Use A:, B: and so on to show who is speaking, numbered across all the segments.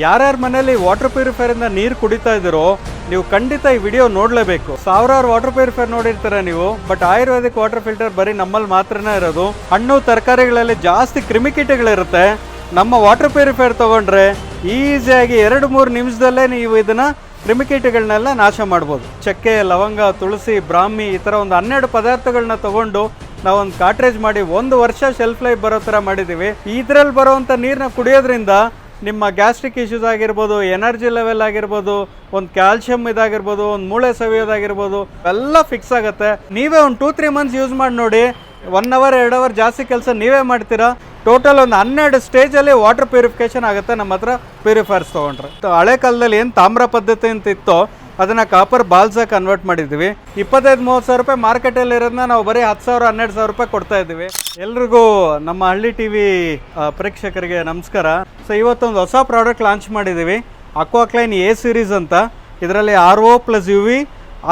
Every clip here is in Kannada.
A: ಯಾರ್ಯಾರ ಮನೇಲಿ ವಾಟರ್ ಪ್ಯೂರಿಫೈರಿಂದ ನೀರು ಕುಡಿತಾ ಇದ್ದೀರೋ ನೀವು ಖಂಡಿತ ಈ ವಿಡಿಯೋ ನೋಡಲೇಬೇಕು. ಸಾವಿರಾರು ವಾಟರ್ ಪ್ಯೂರಿಫೈರ್ ನೋಡಿರ್ತೀರ ನೀವು, ಬಟ್ ಆಯುರ್ವೇದಿಕ್ ವಾಟರ್ ಫಿಲ್ಟರ್ ಬರೀ ನಮ್ಮಲ್ಲಿ ಮಾತ್ರನೇ ಇರೋದು. ಹಣ್ಣು ತರಕಾರಿಗಳಲ್ಲಿ ಜಾಸ್ತಿ ಕ್ರಿಮಿಕೀಟಗಳಿರುತ್ತೆ. ನಮ್ಮ ವಾಟರ್ ಪ್ಯೂರಿಫೈರ್ ತೊಗೊಂಡ್ರೆ ಈಸಿಯಾಗಿ 2-3 ನಿಮಿಷದಲ್ಲೇ ನೀವು ಇದನ್ನು ಕ್ರಿಮಿಕೀಟಗಳನ್ನೆಲ್ಲ ನಾಶ ಮಾಡ್ಬೋದು. ಚಕ್ಕೆ, ಲವಂಗ, ತುಳಸಿ, ಬ್ರಾಹ್ಮಿ ಈ ಥರ ಒಂದು 12 ಪದಾರ್ಥಗಳನ್ನ ತೊಗೊಂಡು ನಾವೊಂದು ಕಾಟ್ರೇಜ್ ಮಾಡಿ 1 ವರ್ಷ ಶೆಲ್ಫ್ ಲೈಫ್ ಬರೋ ಥರ ಮಾಡಿದ್ದೀವಿ. ಇದರಲ್ಲಿ ಬರೋವಂಥ ನೀರನ್ನ ಕುಡಿಯೋದ್ರಿಂದ ನಿಮ್ಮ ಗ್ಯಾಸ್ಟ್ರಿಕ್ ಇಶ್ಯೂಸ್ ಆಗಿರ್ಬೋದು, ಎನರ್ಜಿ ಲೆವೆಲ್ ಆಗಿರ್ಬೋದು, ಒಂದು ಕ್ಯಾಲ್ಶಿಯಂ ಇದಾಗಿರ್ಬೋದು, ಒಂದು ಮೂಳೆ ಸವಿಯೋದಾಗಿರ್ಬೋದು, ಎಲ್ಲ ಫಿಕ್ಸ್ ಆಗುತ್ತೆ. ನೀವೇ ಒಂದು 2-3 ಮಂತ್ಸ್ ಯೂಸ್ ಮಾಡಿ ನೋಡಿ. 1 ಅವರ್ 2 ಅವರ್ ಜಾಸ್ತಿ ಕೆಲಸ ನೀವೇ ಮಾಡ್ತೀರಾ. ಟೋಟಲ್ ಒಂದು 12 ಸ್ಟೇಜಲ್ಲಿ ವಾಟರ್ ಪ್ಯೂರಿಫಿಕೇಶನ್ ಆಗುತ್ತೆ ನಮ್ಮ ಹತ್ರ ಪ್ಯೂರಿಫೈರ್ಸ್ ತೊಗೊಂಡ್ರೆ. ಹಳೆ ಕಾಲದಲ್ಲಿ ಏನು ತಾಮ್ರ ಪದ್ಧತಿ ಅಂತ ಇತ್ತೋ ಅದನ್ನು ಕಾಪರ್ ಬಾಲ್ಸಾಗಿ ಕನ್ವರ್ಟ್ ಮಾಡಿದ್ದೀವಿ. 25-30 ಸಾವಿರ ರೂಪಾಯಿ ಮಾರ್ಕೆಟಲ್ಲಿ ಇರೋದನ್ನ ನಾವು ಬರೀ 10,000-12,000 ರೂಪಾಯಿ ಕೊಡ್ತಾ ಇದ್ದೀವಿ. ಎಲ್ರಿಗೂ ನಮ್ಮ ಹಳ್ಳಿ ಟಿ ವಿ ಪ್ರೇಕ್ಷಕರಿಗೆ ನಮಸ್ಕಾರ. ಸೊ ಇವತ್ತೊಂದು ಹೊಸ ಪ್ರಾಡಕ್ಟ್ ಲಾಂಚ್ ಮಾಡಿದ್ದೀವಿ, ಅಕ್ವಾಕ್ಲೈನ್ ಎ ಸೀರೀಸ್ ಅಂತ. ಇದರಲ್ಲಿ RO + UV,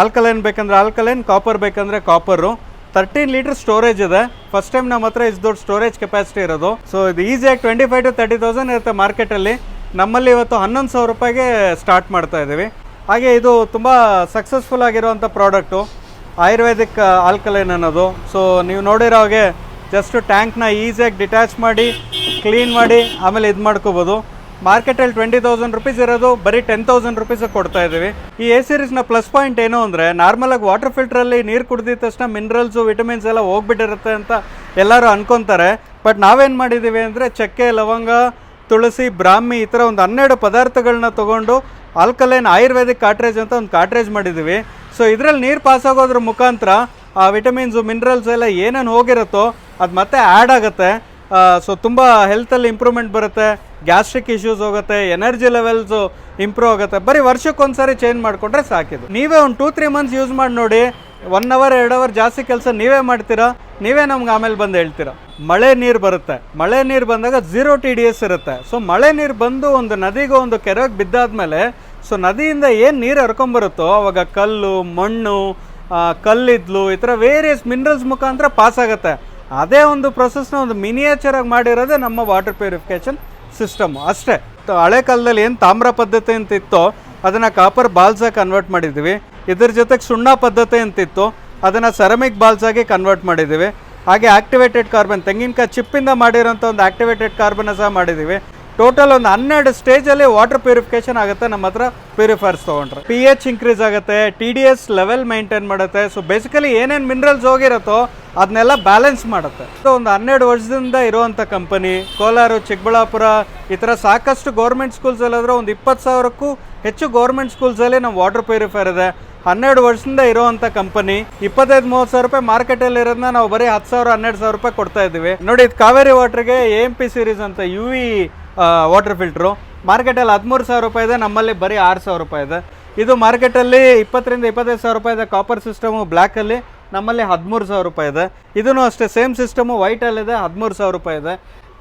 A: ಆಲ್ಕಲೈನ್ ಬೇಕಂದ್ರೆ ಆಲ್ಕಲೈನ್, ಕಾಪರ್ ಬೇಕಂದರೆ ಕಾಪರು. 13 ಲೀಟರ್ ಸ್ಟೋರೇಜ್ ಇದೆ. ಫಸ್ಟ್ ಟೈಮ್ ನಮ್ಮ ಹತ್ರ ಇಷ್ಟು ದೊಡ್ಡ ಸ್ಟೋರೇಜ್ ಕೆಪಾಸಿಟಿ ಇರೋದು. ಸೊ ಇದು ಈಸಿಯಾಗಿ 25,000-30,000 ಇರುತ್ತೆ ಮಾರ್ಕೆಟಲ್ಲಿ. ನಮ್ಮಲ್ಲಿ ಇವತ್ತು 11,000 ರೂಪಾಯಿಗೆ ಸ್ಟಾರ್ಟ್ ಮಾಡ್ತಾ ಇದ್ದೀವಿ. ಹಾಗೆ ಇದು ತುಂಬ ಸಕ್ಸಸ್ಫುಲ್ ಆಗಿರೋವಂಥ ಪ್ರಾಡಕ್ಟು, ಆಯುರ್ವೇದಿಕ್ ಆಲ್ಕಲೈನ್ ಅನ್ನೋದು. ಸೊ ನೀವು ನೋಡಿರೋ ಹಾಗೆ ಜಸ್ಟ್ ಟ್ಯಾಂಕ್ನ ಈಸಿಯಾಗಿ ಡಿಟ್ಯಾಚ್ ಮಾಡಿ ಕ್ಲೀನ್ ಮಾಡಿ ಆಮೇಲೆ ಇದು ಮಾಡ್ಕೋಬೋದು. ಮಾರ್ಕೆಟಲ್ಲಿ 20,000 ರುಪೀಸ್ ಇರೋದು ಬರೀ 10,000 ರುಪೀಸಿಗೆ ಕೊಡ್ತಾ ಇದ್ದೀವಿ. ಈ ಎ ಸೀರೀಸ್ನ ಪ್ಲಸ್ ಪಾಯಿಂಟ್ ಏನು ಅಂದರೆ, ನಾರ್ಮಲಾಗಿ ವಾಟರ್ ಫಿಲ್ಟ್ರಲ್ಲಿ ನೀರು ಕುಡಿದಿದ ತಕ್ಷಣ ಮಿನರಲ್ಸು, ವಿಟಮಿನ್ಸ್ ಎಲ್ಲ ಹೋಗ್ಬಿಟ್ಟಿರುತ್ತೆ ಅಂತ ಎಲ್ಲರೂ ಅನ್ಕೊತಾರೆ. ಬಟ್ ನಾವೇನು ಮಾಡಿದ್ದೀವಿ ಅಂದರೆ, ಚಕ್ಕೆ, ಲವಂಗ, ತುಳಸಿ, ಬ್ರಾಹ್ಮಿ ಈ ಥರ ಒಂದು 12 ಪದಾರ್ಥಗಳನ್ನ ತೊಗೊಂಡು ಆಲ್ಕಲೈನ್ ಆಯುರ್ವೇದಿಕ್ ಕಾಟ್ರೇಜ್ ಅಂತ ಒಂದು ಕಾಟ್ರೇಜ್ ಮಾಡಿದ್ದೀವಿ. ಸೊ ಇದರಲ್ಲಿ ನೀರು ಪಾಸ್ ಆಗೋದ್ರ ಮುಖಾಂತರ ಆ ವಿಟಮಿನ್ಸು, ಮಿನರಲ್ಸ್ ಎಲ್ಲ ಏನೇನು ಹೋಗಿರುತ್ತೋ ಅದು ಮತ್ತೆ ಆ್ಯಡ್ ಆಗುತ್ತೆ. ಸೊ ತುಂಬ ಹೆಲ್ತಲ್ಲಿ ಇಂಪ್ರೂವ್ಮೆಂಟ್ ಬರುತ್ತೆ, ಗ್ಯಾಸ್ಟ್ರಿಕ್ ಇಶ್ಯೂಸ್ ಹೋಗುತ್ತೆ, ಎನರ್ಜಿ ಲೆವೆಲ್ಸು ಇಂಪ್ರೂವ್ ಆಗುತ್ತೆ. ಬರೀ ವರ್ಷಕ್ಕೊಂದ್ಸರಿ ಚೇಂಜ್ ಮಾಡಿಕೊಂಡ್ರೆ ಸಾಕಿದು. ನೀವೇ ಒಂದು 2-3 ಮಂತ್ಸ್ ಯೂಸ್ ಮಾಡಿ ನೋಡಿ. 1 ಅವರ್ 2 ಅವರ್ ಜಾಸ್ತಿ ಕೆಲಸ ನೀವೇ ಮಾಡ್ತೀರಾ, ನೀವೇ ನಮ್ಗೆ ಆಮೇಲೆ ಬಂದು ಹೇಳ್ತೀರಾ. ಮಳೆ ನೀರು ಬರುತ್ತೆ, ಮಳೆ ನೀರು ಬಂದಾಗ 0 TDS ಇರುತ್ತೆ. ಸೊ ಮಳೆ ನೀರು ಬಂದು ಒಂದು ನದಿಗೆ, ಒಂದು ಕೆರೆಗೆ ಬಿದ್ದಾದ್ಮೇಲೆ, ಸೊ ನದಿಯಿಂದ ಏನು ನೀರು ಹರ್ಕೊಂಬರುತ್ತೋ ಅವಾಗ ಕಲ್ಲು, ಮಣ್ಣು, ಕಲ್ಲಿದ್ಲು ಈ ಥರ ವೇರಿಯಸ್ ಮಿನರಲ್ಸ್ ಮುಖಾಂತರ ಪಾಸ್ ಆಗುತ್ತೆ. ಅದೇ ಒಂದು ಪ್ರೊಸೆಸ್ನ ಒಂದು ಮಿನಿಯೇಚರಾಗಿ ಮಾಡಿರೋದೇ ನಮ್ಮ ವಾಟರ್ ಪ್ಯೂರಿಫಿಕೇಷನ್ ಸಿಸ್ಟಮು ಅಷ್ಟೇ. ಹಳೆ ಕಾಲದಲ್ಲಿ ಏನು ತಾಮ್ರ ಪದ್ಧತಿ ಅಂತ ಇತ್ತೋ ಅದನ್ನು ಕಾಪರ್ ಬಾಲ್ಸಾಗಿ ಕನ್ವರ್ಟ್ ಮಾಡಿದ್ದೀವಿ. ಇದ್ರ ಜೊತೆಗೆ ಸುಣ್ಣ ಪದ್ಧತಿ ಅಂತಿತ್ತು, ಅದನ್ನು ಸೆರಮಿಕ್ ಬಾಲ್ಸಾಗಿ ಕನ್ವರ್ಟ್ ಮಾಡಿದ್ದೀವಿ. ಹಾಗೆ ಆಕ್ಟಿವೇಟೆಡ್ ಕಾರ್ಬನ್, ತೆಂಗಿನಕಾಯಿ ಚಿಪ್ಪಿಂದ ಮಾಡಿರೋಂಥ ಒಂದು ಆಕ್ಟಿವೇಟೆಡ್ ಕಾರ್ಬನ್ನ ಸಹ ಮಾಡಿದ್ದೀವಿ. ಟೋಟಲ್ ಒಂದು 12 ಸ್ಟೇಜಲ್ಲಿ ವಾಟರ್ ಪ್ಯೂರಿಫಿಕೇಷನ್ ಆಗುತ್ತೆ ನಮ್ಮ ಹತ್ರ ಪ್ಯೂರಿಫೈರ್ಸ್ ತೊಗೊಂಡ್ರೆ. pH ಇನ್ಕ್ರೀಸ್ ಆಗುತ್ತೆ, TDS ಲೆವೆಲ್ ಮೈಂಟೈನ್ ಮಾಡುತ್ತೆ. ಸೊ ಬೇಸಿಕಲಿ ಏನೇನು ಮಿನರಲ್ಸ್ ಹೋಗಿರುತ್ತೋ ಅದನ್ನೆಲ್ಲ ಬ್ಯಾಲೆನ್ಸ್ ಮಾಡುತ್ತೆ. ಸೊ ಒಂದು 12 ವರ್ಷದಿಂದ ಇರುವಂಥ ಕಂಪನಿ. ಕೋಲಾರ, ಚಿಕ್ಕಬಳ್ಳಾಪುರ ಈ ಥರ ಸಾಕಷ್ಟು ಗೌರ್ಮೆಂಟ್ ಸ್ಕೂಲ್ಸಲ್ಲಾದರೂ ಒಂದು 20,000ಕ್ಕೂ ಹೆಚ್ಚು ಗೌರ್ಮೆಂಟ್ ಸ್ಕೂಲ್ಸಲ್ಲಿ ನಮ್ಮ ವಾಟರ್ ಪ್ಯೂರಿಫೈರ್ ಇದೆ. 12 ವರ್ಷದಿಂದ ಇರೋವಂಥ ಕಂಪನಿ. 25-30 ಸಾವಿರ ರೂಪಾಯಿ ಮಾರ್ಕೆಟಲ್ಲಿ ಇರೋದನ್ನ ನಾವು ಬರೀ 10,000-12,000 ರೂಪಾಯಿ ಕೊಡ್ತಾ ಇದ್ದೀವಿ. ನೋಡಿ, ಇದು ಕಾವೇರಿ ವಾಟರ್ಗೆ AMP ಸೀರೀಸ್ ಅಂತ UV ವಾಟರ್ ಫಿಲ್ಟ್ರು ಮಾರ್ಕೆಟಲ್ಲಿ 13,000 ರೂಪಾಯಿ ಇದೆ, ನಮ್ಮಲ್ಲಿ ಬರೀ 6,000 ರೂಪಾಯಿ ಇದೆ. ಇದು ಮಾರ್ಕೆಟಲ್ಲಿ 20,000-25,000 ರೂಪಾಯಿ ಇದೆ. ಕಾಪರ್ ಸಿಸ್ಟಮು ಬ್ಲ್ಯಾಕಲ್ಲಿ, ನಮ್ಮಲ್ಲಿ 13,000 ರೂಪಾಯಿ ಇದೆ. ಇದೂ ಅಷ್ಟೇ ಸೇಮ್ ಸಿಸ್ಟಮು ವೈಟಲ್ಲಿದೆ, 13,000 ರೂಪಾಯಿ ಇದೆ.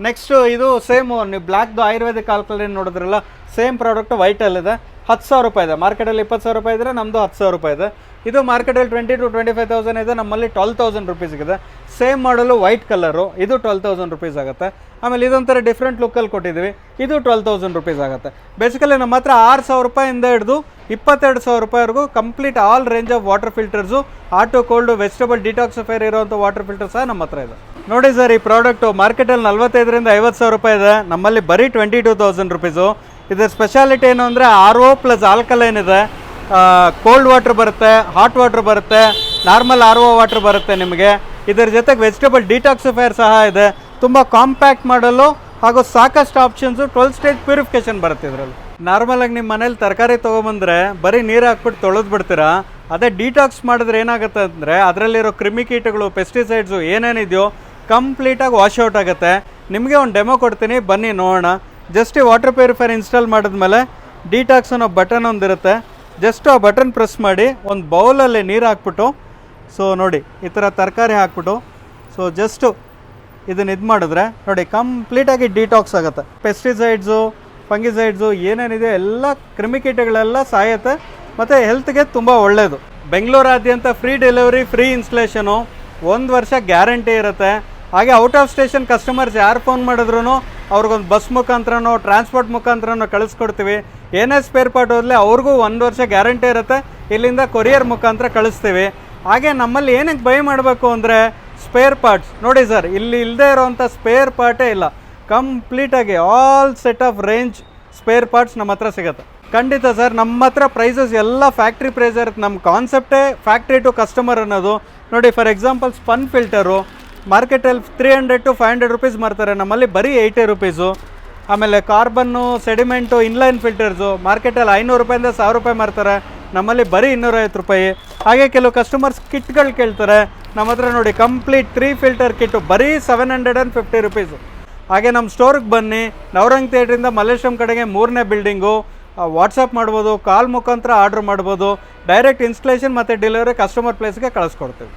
A: ನೆಕ್ಸ್ಟು ಇದು ಸೇಮು, ನೀವು ಬ್ಲ್ಯಾಕ್ದು ಆಯುರ್ವೇದಿಕ್ ಆಲ್ಕಲೈನ್ ನೋಡಿದ್ರಲ್ಲ, ಸೇಮ್ ಪ್ರಾಡಕ್ಟು ವೈಟಲ್ಲಿದೆ, 10,000 ರೂಪಾಯಿ ಇದೆ. ಮಾರ್ಕೆಟಲ್ಲಿ 20,000 ರೂಪಾಯಿ ಇದ್ದರೆ ನಮ್ಮದು 10,000 ರೂಪಾಯಿ ಇದೆ. ಇದು ಮಾರ್ಕೆಟಲ್ಲಿ 20,000-25,000 ಇದೆ, ನಮ್ಮಲ್ಲಿ 12,000 ರುಪೀಸ್ಗಿದೆ. ಸೇಮ್ ಮಾಡಲು ವೈಟ್ ಕಲರು, ಇದು 12,000 ರುಪೀಸ್ ಆಗುತ್ತೆ. ಆಮೇಲೆ ಇದೊಂಥರ ಡಿಫ್ರೆಂಟ್ ಲುಕ್ಕಲ್ಲಿ ಕೊಟ್ಟಿದ್ದೀವಿ, ಇದು 12,000 ರುಪೀಸ್ ಆಗುತ್ತೆ. ಬೇಸಿಕಲಿ ನಮ್ಮ ಹತ್ರ 6,000 ರೂಪಾಯಿಂದ ಹಿಡಿದು 22,000 ರೂಪಾಯಿವರೆಗೂ complete all range of water filters, auto cold, vegetable detoxifier ಇರೋವಂಥ ವಾಟರ್ ಫಿಲ್ಟರ್ ಸಹ ನಮ್ಮ ಹತ್ರ ಇದೆ. ನೋಡಿ ಸರ್, ಈ ಪ್ರಾಡಕ್ಟು ಮಾರ್ಕೆಟಲ್ಲಿ 45,000-50,000 ರೂಪಾಯಿ ಇದೆ, ನಮ್ಮಲ್ಲಿ ಬರೀ 22,000 ರುಪೀಸು. ಇದರ ಸ್ಪೆಷಾಲಿಟಿ ಏನು ಅಂದರೆ RO + ಆಲ್ಕಲೈನ್ ಇದೆ. ಕೋಲ್ಡ್ ವಾಟರ್ ಬರುತ್ತೆ, ಹಾಟ್ ವಾಟರ್ ಬರುತ್ತೆ, ನಾರ್ಮಲ್ RO ವಾಟರ್ ಬರುತ್ತೆ ನಿಮಗೆ. ಇದರ ಜೊತೆಗೆ ವೆಜಿಟೇಬಲ್ ಡಿಟಾಕ್ಸಿಫೈರ್ ಸಹ ಇದೆ. ತುಂಬ ಕಾಂಪ್ಯಾಕ್ಟ್ ಮಾಡಲು ಹಾಗೂ ಸಾಕಷ್ಟು ಆಪ್ಷನ್ಸು. 12 ಸ್ಟೇಜ್ ಪ್ಯೂರಿಫಿಕೇಷನ್ ಬರುತ್ತೆ ಇದರಲ್ಲಿ. ನಾರ್ಮಲಾಗಿ ನಿಮ್ಮ ಮನೇಲಿ ತರಕಾರಿ ತೊಗೊಂಬಂದರೆ ಬರೀ ನೀರು ಹಾಕ್ಬಿಟ್ಟು ತೊಳೆದು ಬಿಡ್ತೀರಾ. ಅದೇ ಡಿಟಾಕ್ಸ್ ಮಾಡಿದ್ರೆ ಏನಾಗುತ್ತೆ ಅಂದರೆ, ಅದರಲ್ಲಿರೋ ಕ್ರಿಮಿಕೀಟಗಳು, ಪೆಸ್ಟಿಸೈಡ್ಸು ಏನೇನಿದೆಯೋ ಕಂಪ್ಲೀಟಾಗಿ ವಾಶ್ಔಟ್ ಆಗುತ್ತೆ. ನಿಮಗೆ ಒಂದು ಡೆಮೋ ಕೊಡ್ತೀನಿ, ಬನ್ನಿ ನೋಡೋಣ. ಜಸ್ಟ್ ಈ ವಾಟರ್ ಪ್ಯೂರಿಫೈರ್ ಇನ್ಸ್ಟಾಲ್ ಮಾಡಿದ್ಮೇಲೆ ಡಿಟಾಕ್ಸ್ ಅನ್ನೋ ಬಟನ್ ಒಂದಿರುತ್ತೆ. ಜಸ್ಟ್ ಆ ಬಟನ್ ಪ್ರೆಸ್ ಮಾಡಿ ಒಂದು ಬೌಲಲ್ಲಿ ನೀರು ಹಾಕ್ಬಿಟ್ಟು, ಸೊ ನೋಡಿ ಈ ಥರ ತರಕಾರಿ ಹಾಕ್ಬಿಟ್ಟು, ಸೊ ಜಸ್ಟು ಇದನ್ನು ಇದು ಮಾಡಿದ್ರೆ ನೋಡಿ ಕಂಪ್ಲೀಟಾಗಿ ಡಿಟಾಕ್ಸ್ ಆಗುತ್ತೆ. ಪೆಸ್ಟಿಸೈಡ್ಸು, ಫಂಗಿಸೈಡ್ಸು ಏನೇನಿದೆ ಎಲ್ಲ ಕ್ರಿಮಿಕೀಟಗಳೆಲ್ಲ ಸಾಯುತ್ತೆ ಮತ್ತು ಹೆಲ್ತ್ಗೆ ತುಂಬ ಒಳ್ಳೆಯದು. ಬೆಂಗಳೂರಾದ್ಯಂತ ಫ್ರೀ ಡೆಲಿವರಿ, ಫ್ರೀ ಇನ್ಸ್ಟಲೇಷನು, 1 ವರ್ಷ ಗ್ಯಾರಂಟಿ ಇರುತ್ತೆ. ಹಾಗೆ ಔಟ್ ಆಫ್ ಸ್ಟೇಷನ್ ಕಸ್ಟಮರ್ಸ್ ಯಾರು ಫೋನ್ ಮಾಡಿದ್ರು ಅವ್ರಿಗೊಂದು ಬಸ್ ಮುಖಾಂತರನೋ ಟ್ರಾನ್ಸ್ಪೋರ್ಟ್ ಮುಖಾಂತರನೋ ಕಳಿಸ್ಕೊಡ್ತೀವಿ. ಏನೇ ಸ್ಪೇರ್ ಪಾರ್ಟ್ ಹೋದರೆ ಅವ್ರಿಗೂ 1 ವರ್ಷ ಗ್ಯಾರಂಟಿ ಇರುತ್ತೆ. ಇಲ್ಲಿಂದ ಕೊರಿಯರ್ ಮುಖಾಂತರ ಕಳಿಸ್ತೀವಿ. ಹಾಗೆ ನಮ್ಮಲ್ಲಿ ಏನಕ್ಕೆ ಬೈ ಮಾಡಬೇಕು ಅಂದರೆ ಸ್ಪೇರ್ ಪಾರ್ಟ್ಸ್ ನೋಡಿ ಸರ್, ಇಲ್ಲಿ ಇಲ್ಲದೆ ಇರೋವಂಥ ಸ್ಪೇರ್ ಪಾರ್ಟೇ ಇಲ್ಲ. ಕಂಪ್ಲೀಟಾಗಿ all set of range spare parts ನಮ್ಮ ಹತ್ರ ಸಿಗುತ್ತೆ. ಖಂಡಿತ ಸರ್, ನಮ್ಮ ಹತ್ರ ಪ್ರೈಸಸ್ ಎಲ್ಲ ಫ್ಯಾಕ್ಟ್ರಿ ಪ್ರೈಸ್ ಇರುತ್ತೆ. ನಮ್ಮ ಕಾನ್ಸೆಪ್ಟೇ ಫ್ಯಾಕ್ಟ್ರಿ ಟು ಕಸ್ಟಮರ್ ಅನ್ನೋದು. ನೋಡಿ ಫಾರ್ ಎಕ್ಸಾಂಪಲ್ ಸ್ಪನ್ ಫಿಲ್ಟರು ಮಾರ್ಕೆಟಲ್ಲಿ 300 to 500 ರೂಪೀಸ್ ಮಾರ್ತಾರೆ, ನಮ್ಮಲ್ಲಿ ಬರೀ 80 ರೂಪೀಸು. ಆಮೇಲೆ ಕಾರ್ಬನ್ನು, ಸೆಡಿಮೆಂಟು, ಇನ್ಲೈನ್ ಫಿಲ್ಟರ್ಸು ಮಾರ್ಕೆಟಲ್ಲಿ 500 ರೂಪಾಯಿಂದ 1000 ರೂಪಾಯಿ ಮಾರ್ತಾರೆ, ನಮ್ಮಲ್ಲಿ ಬರೀ 250 ರೂಪಾಯಿ. ಹಾಗೆ ಕೆಲವು ಕಸ್ಟಮರ್ಸ್ ಕಿಟ್ಗಳು ಕೇಳ್ತಾರೆ, ನಮ್ಮ ಹತ್ರ ನೋಡಿ ಕಂಪ್ಲೀಟ್ 3 ಫಿಲ್ಟರ್ ಕಿಟ್ಟು ಬರೀ 750 ರೂಪೀಸು. ಹಾಗೆ ನಮ್ಮ ಸ್ಟೋರಿಗೆ ಬನ್ನಿ, ನವರಂಗ್ ಥಿಯೇಟ್ರಿಂದ ಮಲ್ಲೇಶ್ವರಂ ಕಡೆಗೆ 3ನೇ ಬಿಲ್ಡಿಂಗು. ವಾಟ್ಸಪ್ ಮಾಡ್ಬೋದು, ಕಾಲ್ ಮುಖಾಂತರ ಆರ್ಡ್ರ್ ಮಾಡ್ಬೋದು. ಡೈರೆಕ್ಟ್ ಇನ್ಸ್ಟಲೇಷನ್ ಮತ್ತು ಡೆಲಿವರಿ ಕಸ್ಟಮರ್ ಪ್ಲೇಸ್ಗೆ ಕಳಿಸ್ಕೊಡ್ತೀವಿ.